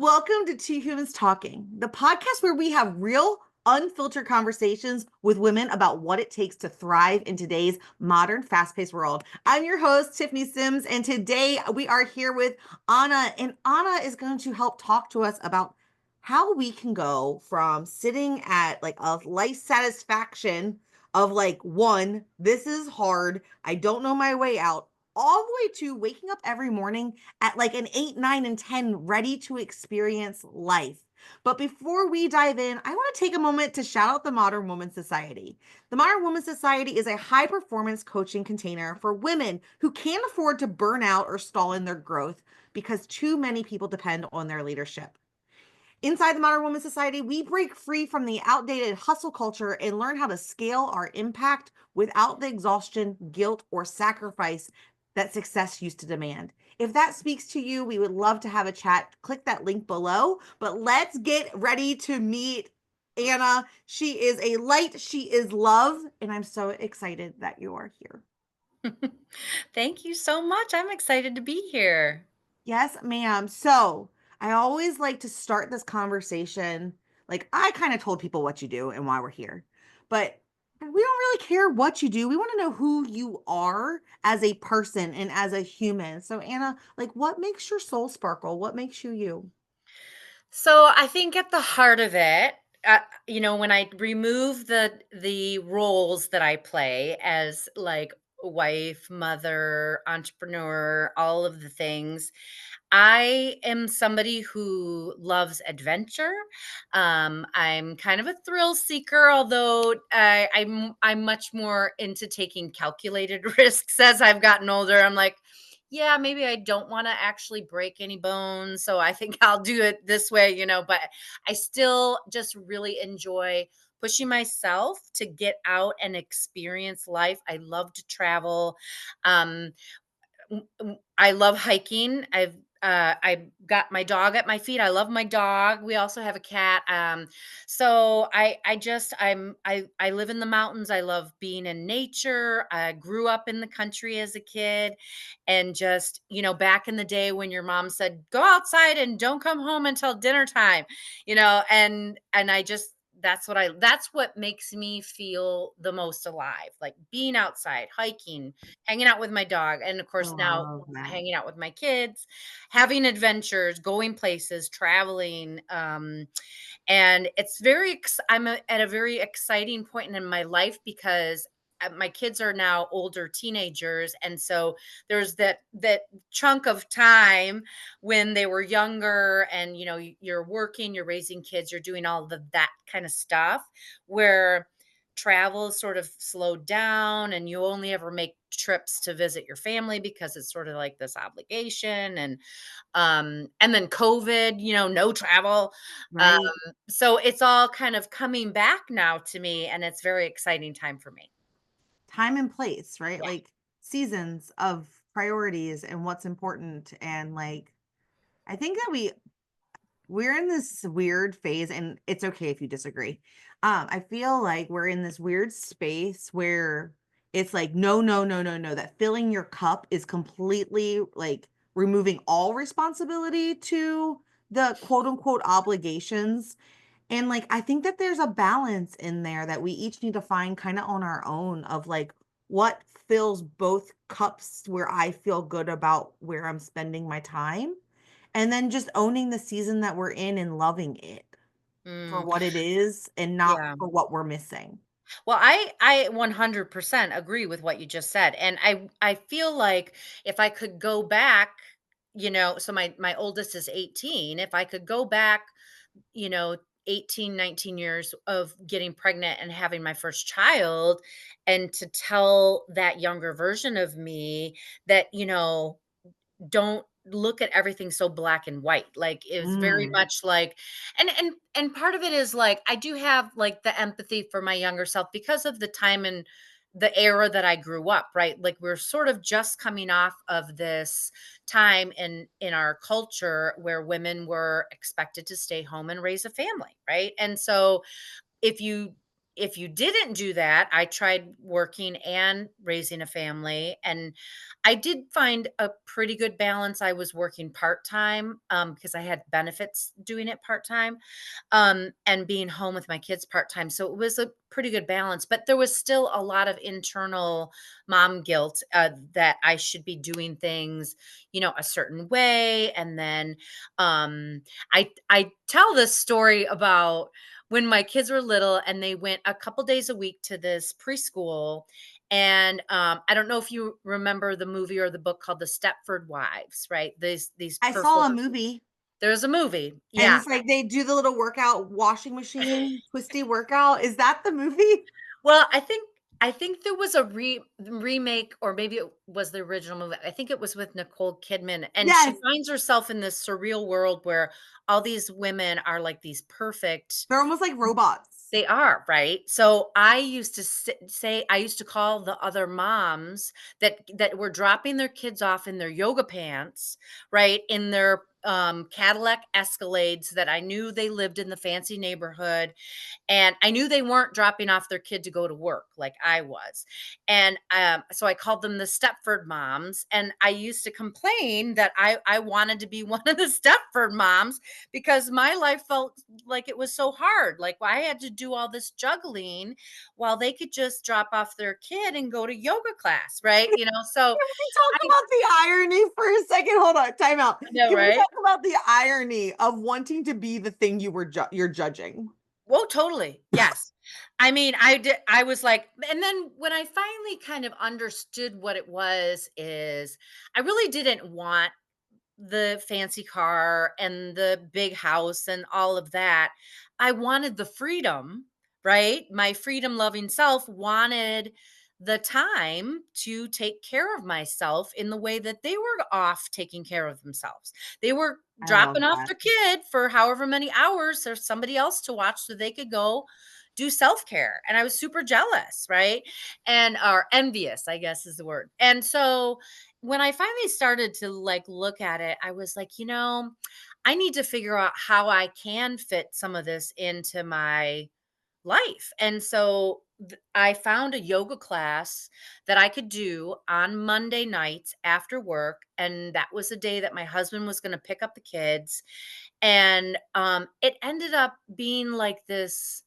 Welcome to Two Humans Talking, the podcast where we have real, unfiltered conversations with women about what it takes to thrive in today's modern, fast paced world. I'm your host, Tiffany Simms, and today we are here with Anna, and Anna is going to help talk to us about how we can go from sitting at like a life satisfaction of like, one, this is hard, I don't know my way out, all the way to waking up every morning at like an 8, 9, and 10, ready to experience life. But before we dive in, I want to take a moment to shout out the Modern Woman Society. The Modern Woman Society is a high performance coaching container for women who can't afford to burn out or stall in their growth because too many people depend on their leadership. Inside the Modern Woman Society, we break free from the outdated hustle culture and learn how to scale our impact without the exhaustion, guilt, or sacrifice that success used to demand. If that speaks to you, we would love to have a chat. Click that link below. But let's get ready to meet Anna. She is a light, she is love, and I'm so excited that you are here. Thank you so much. I'm excited to be here. Yes, ma'am. So I always like to start this conversation. Like, I kind of told people what you do and why we're here, but we don't really care what you do. We want to know who you are as a person and as a human. So, Anna, like, what makes your soul sparkle? What makes you you? So I think at the heart of it, when I remove the roles that I play as like wife, mother, entrepreneur, all of the things, I am somebody who loves adventure. I'm kind of a thrill seeker, although I'm much more into taking calculated risks as I've gotten older. I'm like, yeah, maybe I don't want to actually break any bones, so I think I'll do it this way, But I still just really enjoy pushing myself to get out and experience life. I love to travel. Um, I love hiking. I've got my dog at my feet. I love my dog. We also have a cat. So I live in the mountains. I love being in nature. I grew up in the country as a kid, and just back in the day when your mom said go outside and don't come home until dinner time, and I just that's what makes me feel the most alive, like being outside, hiking, hanging out with my dog, and of I course now love that. hanging out with my kids, having adventures, going places, traveling. And it's at a very exciting point in my life because my kids are now older teenagers, and so there's that chunk of time when they were younger, and you're working, you're raising kids, you're doing all that kind of stuff, where travel is sort of slowed down and you only ever make trips to visit your family because it's sort of like this obligation. And then COVID, no travel. um Right. so it's all kind of coming back now to me, and it's very exciting time for me. Time and place, right? Yeah. Like seasons of priorities and what's important. And like, I think that we're in this weird phase, and it's okay if you disagree. I feel like we're in this weird space where it's like no, no, no, no, no, that filling your cup is completely like removing all responsibility to the quote unquote obligations. And like I think that there's a balance in there that we each need to find kind of on our own of like what fills both cups where I feel good about where I'm spending my time, and then just owning the season that we're in and loving it for Mm, what it is and not yeah. for what we're missing. Well, I 100% agree with what you just said, and I feel like if I could go back, so my oldest is 18. If I could go back, you know 18, 19 years of getting pregnant and having my first child, and to tell that younger version of me that, don't look at everything so black and white. Like, it was very Mm, much like, and part of it is like I do have like the empathy for my younger self because of the time and the era that I grew up, right? Like, we're sort of just coming off of this time in our culture where women were expected to stay home and raise a family, right? And so if you if you didn't do that, I tried working and raising a family, and I did find a pretty good balance. I was working part-time, because I had benefits doing it part-time, and being home with my kids part-time, so it was a pretty good balance, but there was still a lot of internal mom guilt, that I should be doing things, a certain way, and then, I tell this story about when my kids were little and they went a couple days a week to this preschool. And I don't know if you remember the movie or the book called The Stepford Wives, right? These I saw a perfect. movie There's a movie, and yeah. it's like they do the little workout washing machine twisty workout. Is that the movie? Well, I think there was a remake, or maybe it was the original movie. I think it was with Nicole Kidman, and she Yes. finds herself in this surreal world where all these women are like these perfect. They're almost like robots. They are, right? So I used to say I used to call the other moms that were dropping their kids off in their yoga pants, right? In their Cadillac Escalades, that I knew they lived in the fancy neighborhood, and I knew they weren't dropping off their kid to go to work like I was. And so I called them the Stepford moms. And I used to complain that I wanted to be one of the Stepford moms because my life felt like it was so hard. Like I had to do all this juggling while they could just drop off their kid and go to yoga class, right? So Can we talk I about the irony for a second? Hold on, time out. know, Can we right? talk about the irony of wanting to be the thing you're judging? Whoa, totally. Yes. I mean, I was like, and then when I finally kind of understood what it was, is I really didn't want the fancy car and the big house and all of that. I wanted the freedom, right? My freedom loving self wanted the time to take care of myself in the way that they were off taking care of themselves. They were I love dropping off that. their kid for however many hours. There's somebody else to watch so they could go do self-care. And I was super jealous, right? And or envious, I guess is the word. And so when I finally started to like look at it, I was like, I need to figure out how I can fit some of this into my life. And so I found a yoga class that I could do on Monday nights after work. And that was the day that my husband was going to pick up the kids. And it ended up being like this.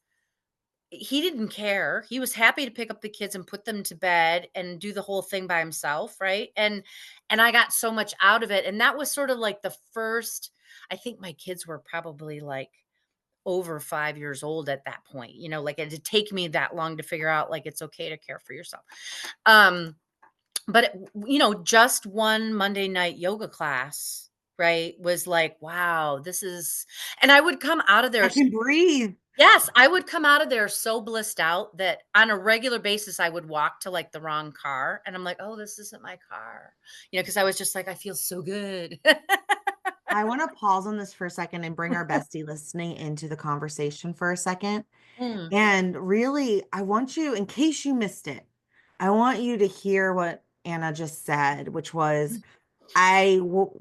He didn't care. He was happy to pick up the kids and put them to bed and do the whole thing by himself, right? And I got so much out of it. And that was sort of like the first. I think my kids were probably like over 5 years old at that point, like it did take me that long to figure out like it's okay to care for yourself. Um, but just one Monday night yoga class, right, was like, wow, this is. And I would come out of there. I can breathe. Yes, I would come out of there so blissed out that on a regular basis, I would walk to like the wrong car. And I'm like, oh, this isn't my car, because I was just like, I feel so good. I want to pause on this for a second and bring our bestie listening into the conversation for a second. Mm, And really, I want you, in case you missed it, I want you to hear what Anna just said, which was, I will,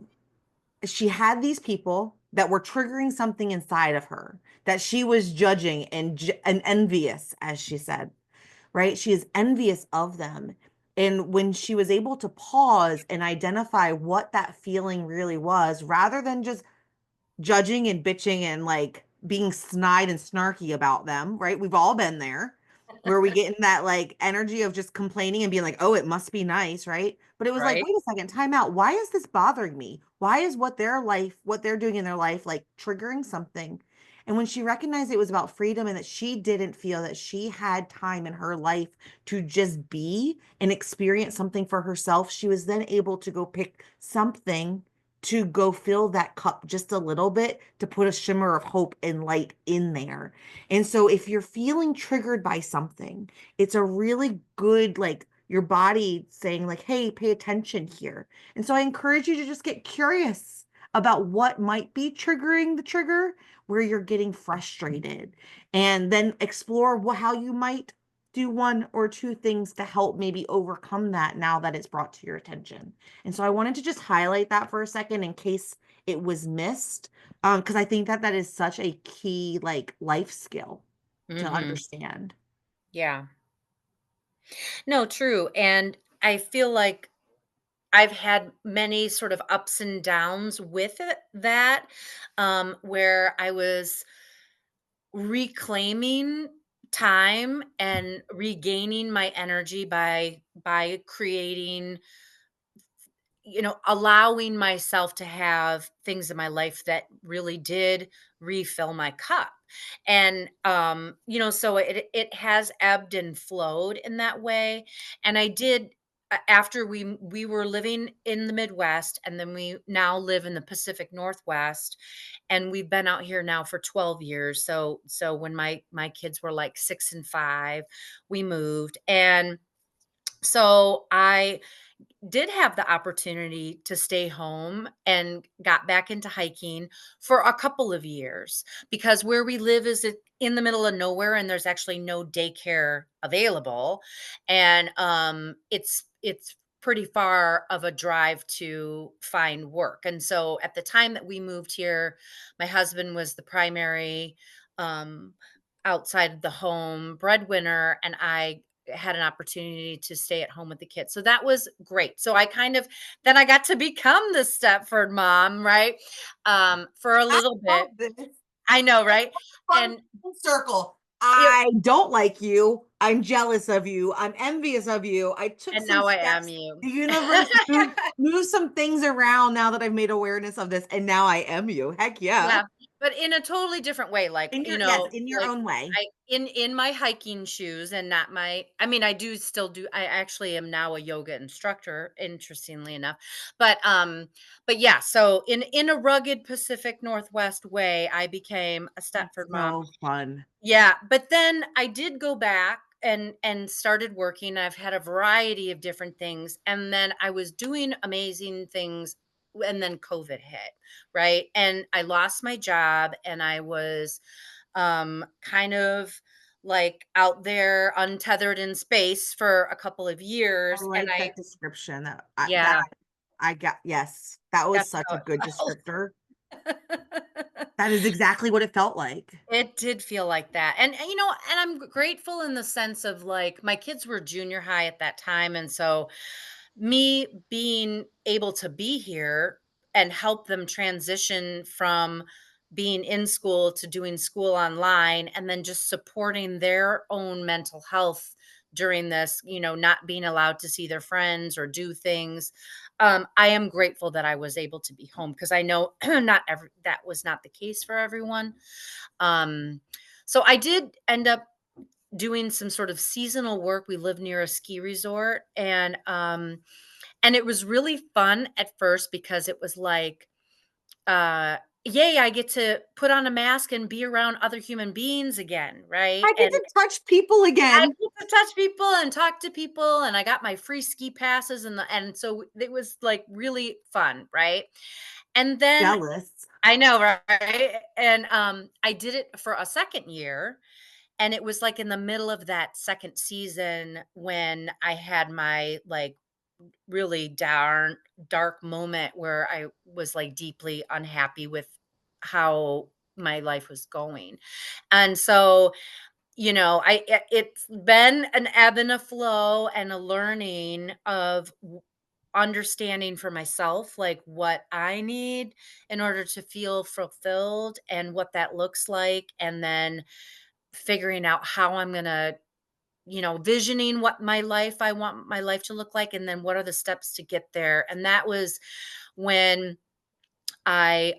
she had these people that were triggering something inside of her that she was judging and envious, as she said, right? She is envious of them. And when she was able to pause and identify what that feeling really was, rather than just judging and bitching and like being snide and snarky about them, right? We've all been there where we get in that like energy of just complaining and being like, oh, it must be nice, right? But it was like, right. wait a second, time out. Why is this bothering me? Why is what they're doing in their life, like triggering something? And when she recognized it was about freedom and that she didn't feel that she had time in her life to just be and experience something for herself, she was then able to go pick something to go fill that cup just a little bit to put a shimmer of hope and light in there. And so if you're feeling triggered by something, it's a really good, like your body saying like, hey, pay attention here. And so I encourage you to just get curious about what might be triggering the trigger where you're getting frustrated, and then explore how you might do one or two things to help maybe overcome that now that it's brought to your attention. And so I wanted to just highlight that for a second in case it was missed, because I think that that is such a key like life skill to Hmm. understand. Yeah. No, true, and I feel like I've had many sort of ups and downs with it that, where I was reclaiming time and regaining my energy by creating, allowing myself to have things in my life that really did refill my cup. And so it has ebbed and flowed in that way. And I did after we were living in the Midwest, and then we now live in the Pacific Northwest, and we've been out here now for 12 years. So when my kids were like 6 and 5, we moved. And so I did have the opportunity to stay home and got back into hiking for a couple of years, because where we live is in the middle of nowhere, and there's actually no daycare available. And it's pretty far of a drive to find work. And so at the time that we moved here, my husband was the primary um outside of the home breadwinner, and I had an opportunity to stay at home with the kids. So that was great. So I kind of then I got to become the Stepford mom, right? For a I little love bit. this. I know, It's right? fun And circle. it, I don't like you. I'm jealous of you. I'm envious of you. I took and some now I am steps. you. The universe moved some things around now that I've made awareness of this, and now I am you. Heck yeah. Yeah, but in a totally different way, like, In your yes, in your like, own way. I in my hiking shoes, and not my I mean, I do still do I actually am now a yoga instructor, interestingly enough. But yeah, so in a rugged Pacific Northwest way, I became a That's Stepford mom. so fun. Yeah, but then I did go back and started working. I've had a variety of different things, and then I was doing amazing things, and then COVID hit, right? And I lost my job, and I was kind of like out there untethered in space for a couple of I years. And like I that description. That Yeah, I got yes. That was that's such how a good it felt. descriptor. That is exactly what it felt like. It did feel like that. And I'm grateful in the sense of, like, my kids were junior high at that time. And so me being able to be here and help them transition from being in school to doing school online, and then just supporting their own mental health during this, not being allowed to see their friends or do things. I am grateful that I was able to be home, because I know not every that was not the case for everyone. um, so I did end up doing some sort of seasonal work. We live near a ski resort, and it was really fun at first, because it was like, yay, I get to put on a mask and be around other human beings again, right? I get And to touch people I again. get to touch people and talk to people, and I got my free ski passes, and so it was like really fun, right? And then Jealous. I know, right? And I did it for a second year, and it was like in the middle of that second season when I had my, like, really dark moment where I was, like, deeply unhappy with how my life was going. And so, it's been an ebb and a flow and a learning of understanding for myself, like, what I need in order to feel fulfilled and what that looks like, and then figuring out how I'm gonna, visioning what I want my life to look like, and then what are the steps to get there. And that was when I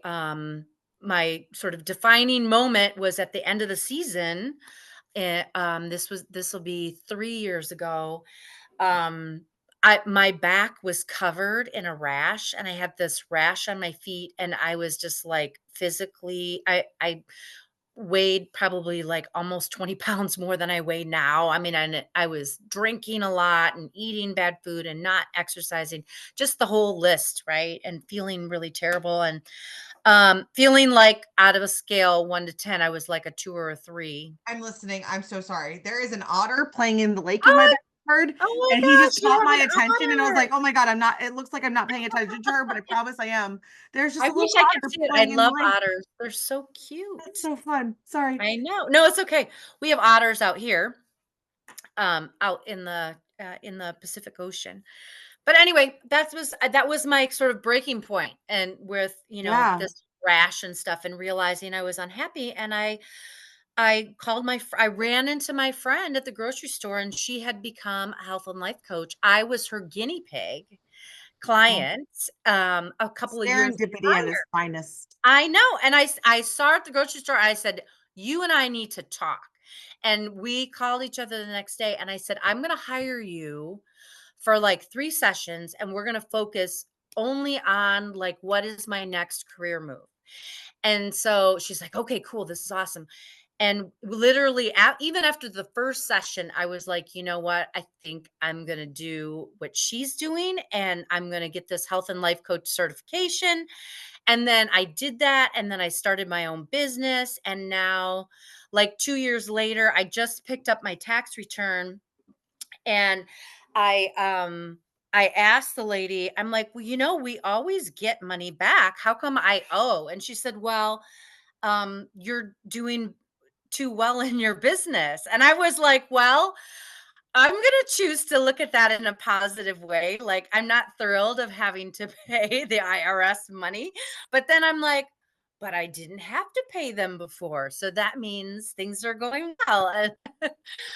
my sort of defining moment was at the end of the season. This will be 3 years ago. um my back was covered in a rash, and I had this rash on my feet, and I was just like, physically, I weighed probably like almost 20 pounds more than I weigh now. I mean, and I was drinking a lot and eating bad food and not exercising, just the whole list, right? And feeling really terrible, and feeling like, out of a scale 1 to 10, I was like a 2 or a 3. I'm listening. I'm so sorry. There is an otter playing in the lake in my Oh, backyard, oh my and he just gosh, you caught have my an attention, and I was otter. like, "Oh my god, I'm not it looks like I'm not paying attention to her, but I promise I am." There's just I a little wish I could otter see it. I playing in the love lake. otters. They're so That's cute. so fun. Sorry. I know. No, it's okay. We have otters out here. out in the Pacific Ocean. But anyway, that was my sort of breaking point, and with, Yeah. this rash and stuff, and realizing I was unhappy, and I called I ran into my friend at the grocery store, and she had become a health and life coach. I was her guinea pig Oh, client, a couple of years serendipity at its prior. finest. I know, and I saw her at the grocery store. I said, "You and I need to talk." And we called each other the next day, and I said, "I'm gonna hire you for, like, 3 sessions, and we're gonna focus only on, like, what is my next career move." And so she's like, "Okay, cool. This is awesome." And literally, even after the first session, I was like, you know what? I think I'm going to do what she's doing, and I'm going to get this health and life coach certification. And then I did that. And then I started my own business. And now, like 2 years later, I just picked up my tax return, and I, um, I asked the lady, I'm like, well, we always get money back. How come I owe? And she said, well, you're doing too well in your business. And I was like, well, I'm going to choose to look at that in a positive way. Like, I'm not thrilled of having to pay the IRS money, but then I'm like, but I didn't have to pay them before. So that means things are going well. And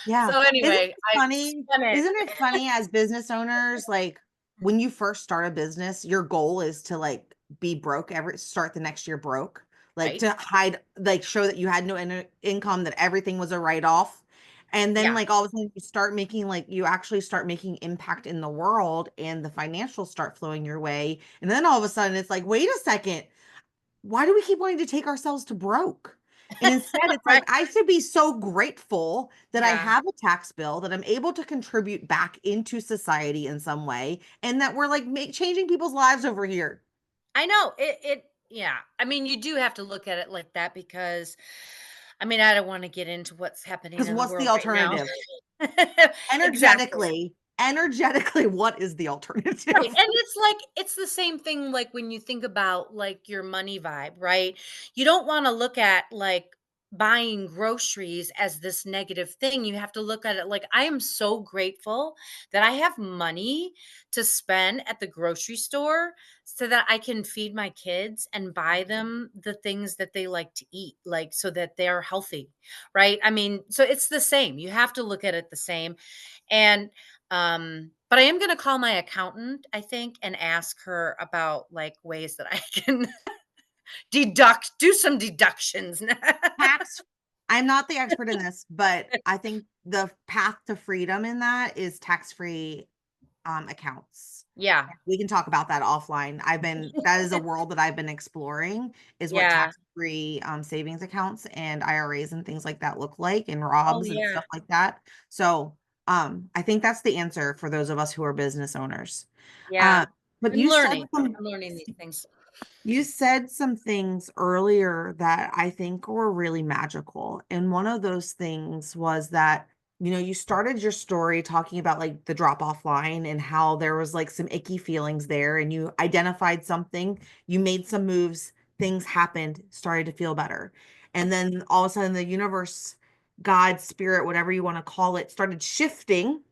Yeah. so Isn't anyway, it I funny? spun it. Isn't it funny as business owners, like when you first start a business, your goal is to like be broke start the next year broke, like Right. to hide, like show that you had no income, that everything was a write-off. And then Yeah. like all of a sudden you start making like you actually start making impact in the world and the financials start flowing your way. And then all of a sudden it's like, wait a second, why do we keep wanting to take ourselves to broke? And instead, it's like, Right. I should be so grateful that I Yeah. have a tax bill, that I'm able to contribute back into society in some way, and that we're like changing people's lives over here. I know yeah. I mean, you do have to look at it like that because, I mean, I don't want to get into what's happening Because in the what's the world right now. alternative? Exactly. Energetically, what is the Right, alternative? and it's like it's the same thing, like, when you think about, like, your money vibe, right? You don't wanna look at, like, buying groceries as this negative thing. You have to look at it like, I am so grateful that I have money to spend at the grocery store so that I can feed my kids and buy them the things that they like to eat, like, so that they're healthy, right? I mean, so it's the same. You have to look at it the same. And but I am gonna call my accountant, I think, and ask her about, like, ways that I can do some deductions. Tax, I'm not the expert in this, but I think the path to freedom in that is tax-free accounts. Yeah. We can talk about that offline. That is a world that I've been exploring, is what Yeah. tax-free savings accounts and IRAs and things like that look like, and Oh, Robs and yeah. stuff like that. So I think that's the answer for those of us who are business owners. Yeah. Uh, but I'm learning. I'm learning these things. you said some things earlier that I think were really magical. And one of those things was that, you started your story talking about like the drop off line and how there was like some icky feelings there, and you identified something, you made some moves, things happened, started to feel better. And then all of a sudden the universe, God, spirit, whatever you want to call it, started shifting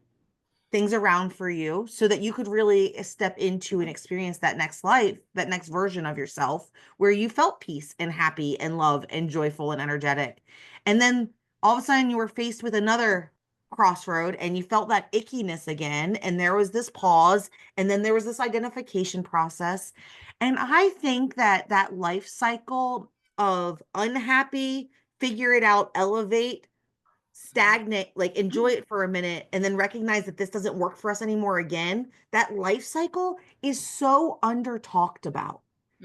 things around for you so that you could really step into and experience that next life, that next version of yourself where you felt peace and happy and love and joyful and energetic. And then all of a sudden you were faced with another crossroad and you felt that ickiness again. And there was this pause, and then there was this identification process. And I think that that life cycle of unhappy, figure it out, elevate, stagnate, like enjoy it for a minute, and then recognize that this doesn't work for us anymore again. That life cycle is so under talked about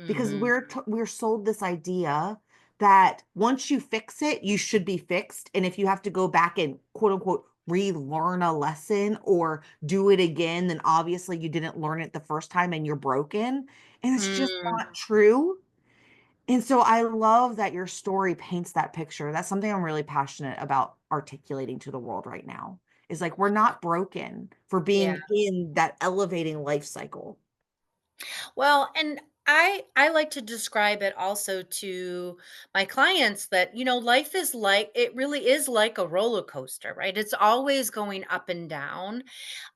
because Mhm. we're sold this idea that once you fix it, you should be fixed. And if you have to go back and quote unquote relearn a lesson or do it again, then obviously you didn't learn it the first time and you're broken. And it's just Mm. not true. And so I love that your story paints that picture. That's something I'm really passionate about articulating to the world right now. Is like we're not broken for Yeah. being in that elevating life cycle. Well, and I like to describe it also to my clients that, life is like, it really is like a roller coaster, right? It's always going up and down.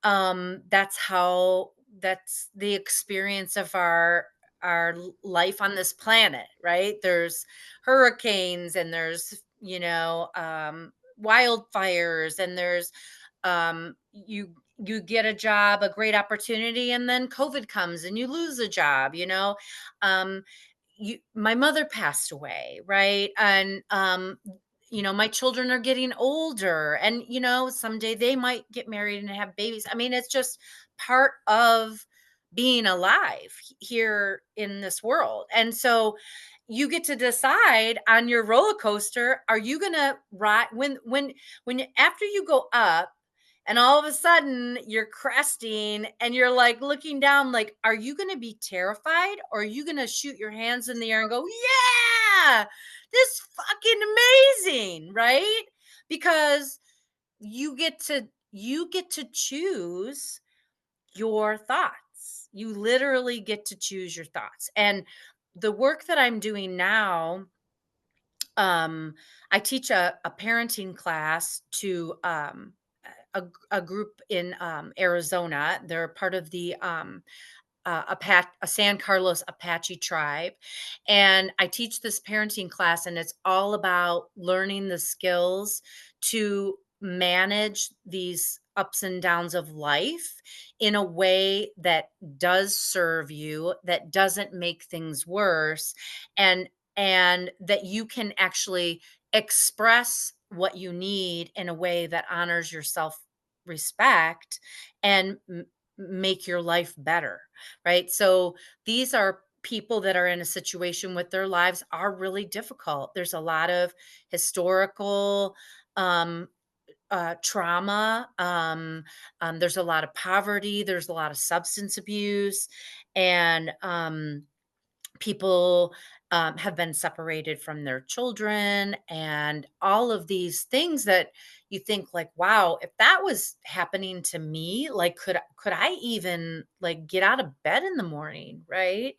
That's the experience of our life on this planet, right? There's hurricanes, and there's, wildfires, and there's you get a job, a great opportunity, and then COVID comes and you lose a job, um my mother passed away, right? And my children are getting older, and someday they might get married and have babies. I mean, it's just part of being alive here in this world. And so you get to decide on your roller coaster, are you going to ride after you go up, and all of a sudden you're cresting and you're like looking down, like, are you going to be terrified, or are you going to shoot your hands in the air and go, yeah, this fucking amazing, right? Because you get to choose your thoughts. You literally get to choose your thoughts. And the work that I'm doing now, um, I teach a parenting class to a group in Arizona. They're part of the a San Carlos Apache tribe. And I teach this parenting class, and it's all about learning the skills to manage these ups and downs of life in a way that does serve you, that doesn't make things worse, and that you can actually express what you need in a way that honors your self respect and make your life better, right? So these are people that are in a situation with their lives are really difficult. There's a lot of historical um, trauma. There's a lot of poverty. There's a lot of substance abuse, and people have been separated from their children, and all of these things that you think, like, wow, if that was happening to me, like, could I even, like, get out of bed in the morning, right?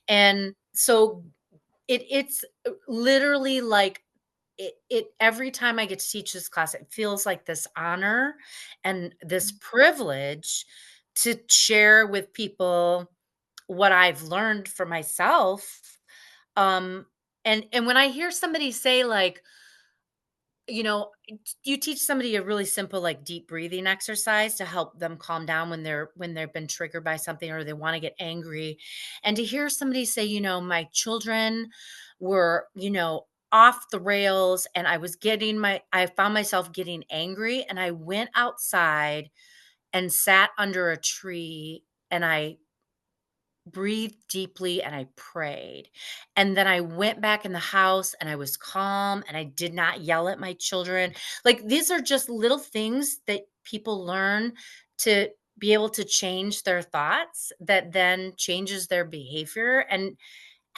And so it's literally like, it every time I get to teach this class, it feels like this honor and this privilege to share with people what I've learned for myself. Um, and when I hear somebody say, like, you teach somebody a really simple, like, deep breathing exercise to help them calm down when they've been triggered by something, or they want to get angry. And to hear somebody say, my children were, off the rails, and I found myself getting angry, and I went outside and sat under a tree, and I breathed deeply, and I prayed. And then I went back in the house, and I was calm, and I did not yell at my children. Like, these are just little things that people learn to be able to change their thoughts, that then changes their behavior, and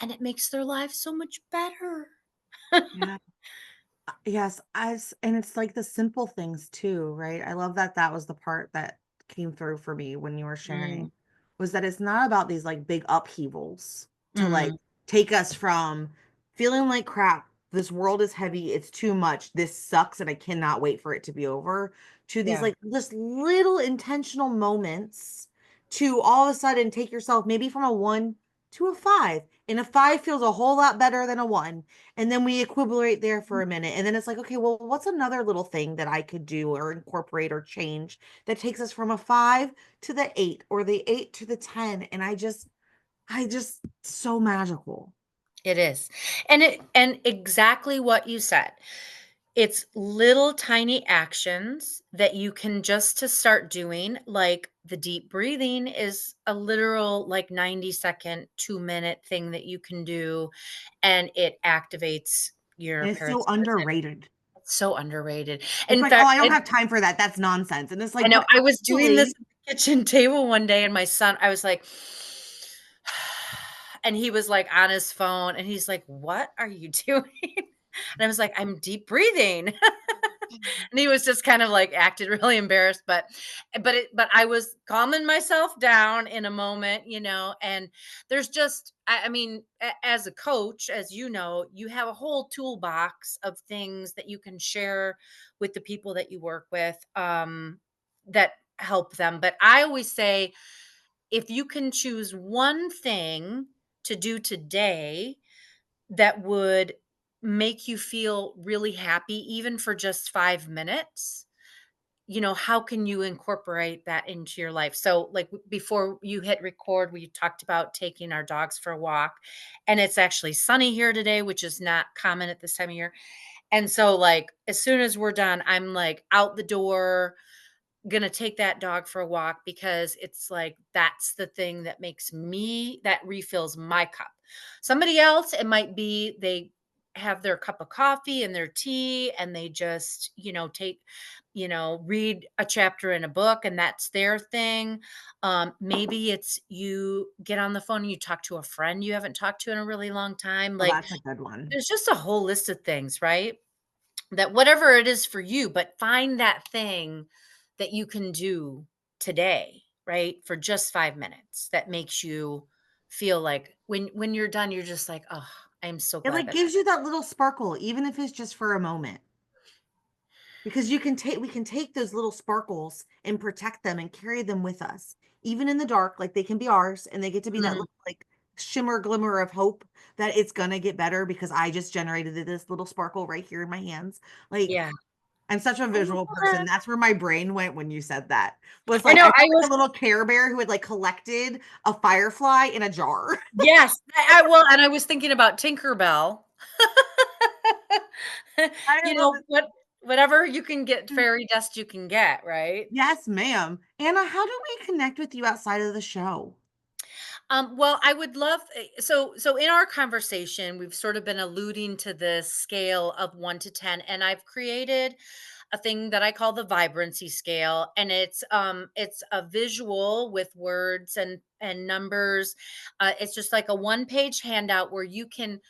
it makes their lives so much better. Yeah. Yes, as and it's like the simple things too, right? I love that that was the part that came through for me when you were Mm, sharing, was that it's not about these like big upheavals to like mm, take us from feeling like crap, this world is heavy, it's too much, this sucks, and I cannot wait for it to be over, to these yeah. like just little intentional moments to all of a sudden take yourself maybe from a one to a five. And a five feels a whole lot better than a one, and then we equilibrate there for a minute. And then it's like, okay, well, what's another little thing that I could do or incorporate or change that takes us from a five to the eight or the eight to the 10? And I just, so magical. It is. And exactly what you said. It's little tiny actions that you can just to start doing, like the deep breathing is a literal, like, 90-second, 2-minute thing that you can do, and it activates your And it's so parasympathetic. underrated. It's so underrated. It's In like, oh, fact, I don't have time for that. That's nonsense. And it's I like, know but I was doing this actually, at the kitchen table one day, and my son, I was like, and he was, like, on his phone, and he's like, "What are you doing?" And I was like, "I'm deep breathing." And he was just kind of, like, acted really embarrassed, but I was calming myself down in a moment, and there's just I mean, as a coach, as you know, you have a whole toolbox of things that you can share with the people that you work with, that help them. But I always say, if you can choose one thing to do today that would make you feel really happy, even for just 5 minutes, how can you incorporate that into your life? So, like, before you hit record, we talked about taking our dogs for a walk, and it's actually sunny here today, which is not common at this time of year. And so, like, as soon as we're done, I'm like out the door, gonna take that dog for a walk, because it's like that's the thing that that refills my cup. Somebody else, it might be they have their cup of coffee and their tea, and they just, read a chapter in a book, and that's their thing. Maybe it's you get on the phone and you talk to a friend you haven't talked to in a really long time. Well, Like, that's a good one. there's just a whole list of things, right? That whatever it is for you, but find that thing that you can do today, right? For just 5 minutes that makes you feel like when you're done, you're just like, "Oh, I'm so It glad like that I." gives you that little sparkle, even if it's just for a moment. Because we can take those little sparkles and protect them and carry them with us. Even in the dark, like they can be ours and they get to be that Mhm. little like shimmer glimmer of hope that it's gonna get better because I just generated this little sparkle right here in my hands. Like Yeah. I'm such a I love visual person. that. That's where my brain went when you said that. Was I like know, I I felt like was. a little Care Bear who had like collected a firefly in a jar. Yes, and I was thinking about Tinkerbell. I love it. Whatever you can get, fairy dust you can get, right? Yes, ma'am. Anna, how do we connect with you outside of the show? Well, I would love, so in our conversation, we've sort of been alluding to this scale of 1 to 10, and I've created a thing that I call the vibrancy scale, and it's a visual with words and numbers. It's just like a one-page handout where you can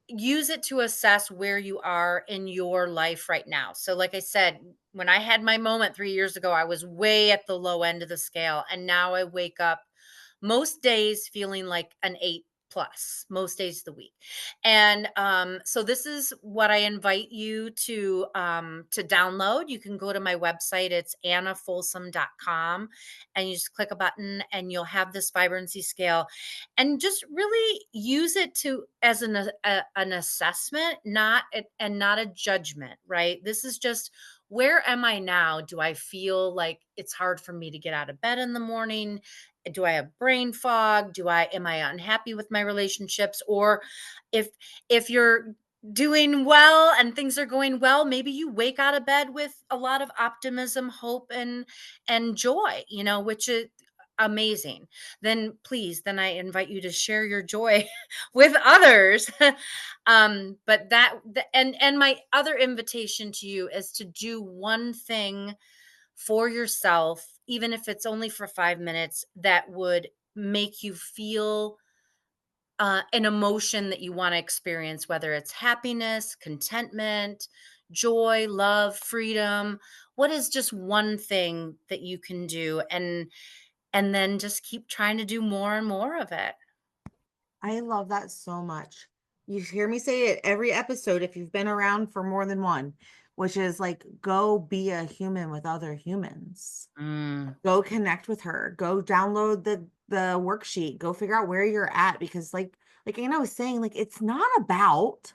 use it to assess where you are in your life right now. So, like I said, when I had my moment 3 years ago, I was way at the low end of the scale. And now I wake up most days feeling like an 8 plus, most days of the week. And so this is what I invite you to download. You can go to my website, it's annafolsom.com, and you just click a button and you'll have this vibrancy scale, and just really use it to as an assessment, not a judgment, right? This is just, where am I now? Do I feel like it's hard for me to get out of bed in the morning? Do I have brain fog? Do I Am I unhappy with my relationships? Or if you're doing well and things are going well, maybe you wake out of bed with a lot of optimism, hope, and joy, which is amazing. Then I invite you to share your joy with others. But and my other invitation to you is to do one thing for yourself, even if it's only for 5 minutes, that would make you feel an emotion that you want to experience, whether it's happiness, contentment, joy, love, freedom. What is just one thing that you can do, and then just keep trying to do more and more of it. I love that so much. You hear me say it every episode if you've been around for more than one, which is like go be a human with other humans. Mm. Go connect with her. Go download the worksheet. Go figure out where you're at because like Anna was saying, like it's not about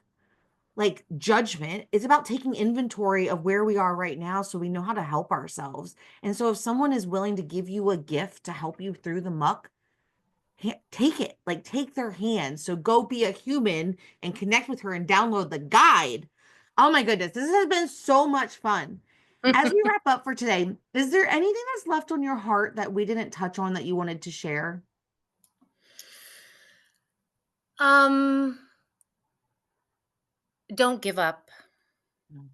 like judgment. It's about taking inventory of where we are right now so we know how to help ourselves. And so if someone is willing to give you a gift to help you through the muck, take it, like take their hand. So go be a human and connect with her and download the guide. Oh my goodness, this has been so much fun. As we wrap up for today, is there anything that's left on your heart that we didn't touch on that you wanted to share? um don't give up. Mm.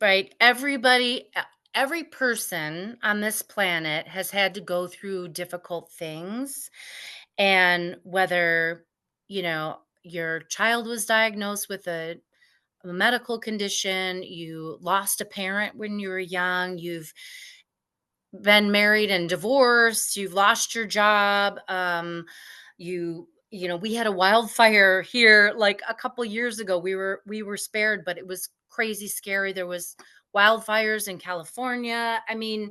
Right? Every person on this planet has had to go through difficult things. And whether, your child was diagnosed with a medical condition, you lost a parent when you were young, you've been married and divorced, you've lost your job, you we had a wildfire here like a couple years ago. We were spared, but it was crazy scary. There was wildfires in California. I mean,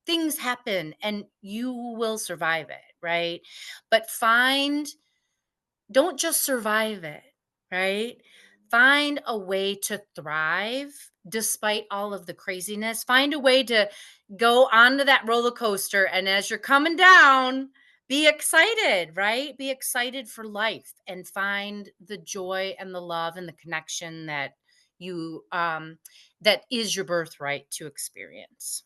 things happen and you will survive it, right? But don't just survive it, right? Find a way to thrive despite all of the craziness. Find a way to go onto that roller coaster. And as you're coming down, be excited, right? Be excited for life and find the joy and the love and the connection that is your birthright to experience.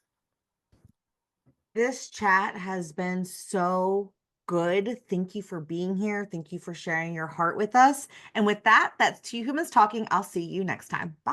This chat has been so good. Thank you for being here. Thank you for sharing your heart with us. And with that, that's Two Humans Talking. I'll see you next time. Bye.